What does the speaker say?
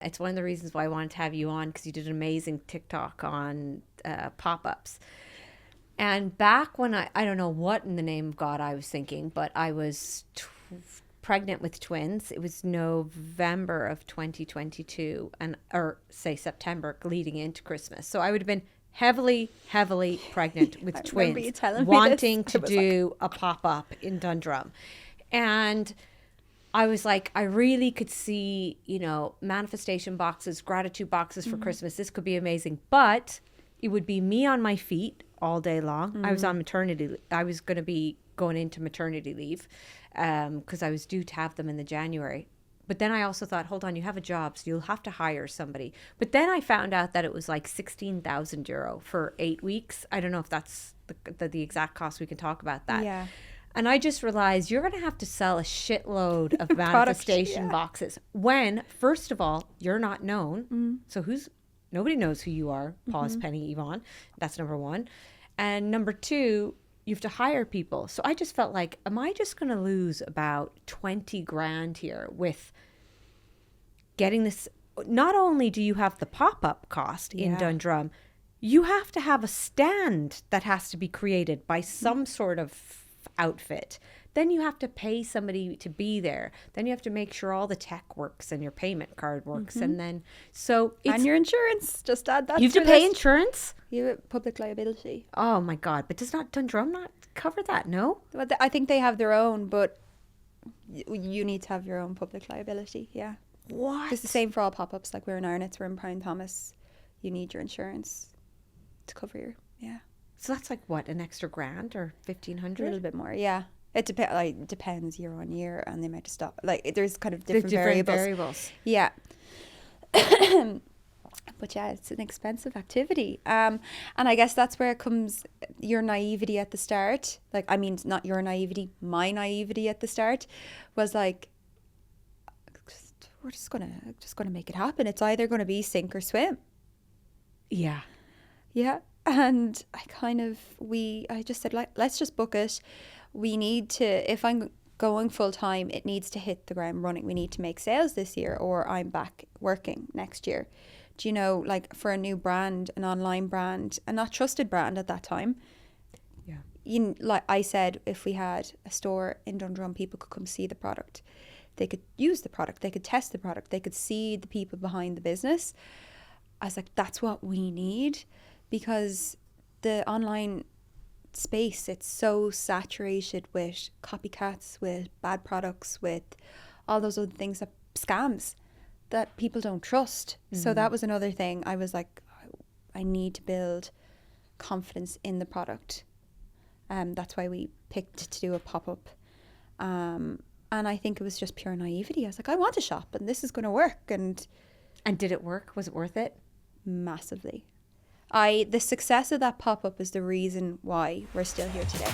It's one of the reasons why I wanted to have you on, because you did an amazing TikTok on pop-ups. And back when I don't know what in the name of God I was thinking, but I was pregnant with twins. It was November of 2022, or say September, leading into Christmas. So I would have been heavily pregnant with twins, wanting to do a pop-up in Dundrum. And I was like, I really could see, manifestation boxes, gratitude boxes for Christmas. This could be amazing. But it would be me on my feet all day long. I was on maternity. I was going to be going into maternity leave because I was due to have them in the January. But then I also thought, hold on, you have a job, so you'll have to hire somebody. But then I found out that it was like €16,000 for 8 weeks. I don't know if that's the exact cost. We can talk about that. Yeah. And I just realized you're going to have to sell a shitload of manifestation boxes when, first of all, you're not known. So nobody knows who you are, Pause, Penny, Yvonne. That's number one. And number two, you have to hire people. So I just felt like, am I just going to lose about 20 grand here with getting this? Not only do you have the pop-up cost in Dundrum, you have to have a stand that has to be created by some sort of outfit. Then you have to pay somebody to be there. Then you have to make sure all the tech works and your payment card works. And then, and your insurance, just add that. You have to pay insurance? You have public liability. Oh my God. But does not Dundrum not cover that? No? Well, I think they have their own, but you need to have your own public liability. Yeah. What? It's the same for all pop-ups. Like we're in Arnott's, we're in Prime Thomas. You need your insurance to cover your, So that's like what, an extra grand or 1,500? A little bit more, yeah. It depends year on year and the amount of stuff. Like there's kind of different variables. Yeah. But yeah, it's an expensive activity. And I guess that's where it comes your naivety at the start. Like, I mean, not your naivety, my naivety at the start was like, we're just gonna make it happen. It's either gonna be sink or swim. Yeah. Yeah. And I just said, like, let's just book it. We need to, if I'm going full time, it needs to hit the ground running. We need to make sales this year or I'm back working next year. Do you know, like for a new brand, an online brand, a not trusted brand at that time. Yeah. Like I said, if we had a store in Dundrum, people could come see the product. They could use the product. They could test the product. They could see the people behind the business. I was like, that's what we need, because the online space, it's so saturated with copycats, with bad products, with all those other things, that scams that people don't trust. So that was another thing. I was like, I need to build confidence in the product. That's why we picked to do a pop-up. And I think it was just pure naivety. I was like, I want to shop and this is going to work. And did it work? Was it worth it? Massively. The success of that pop-up is the reason why we're still here today.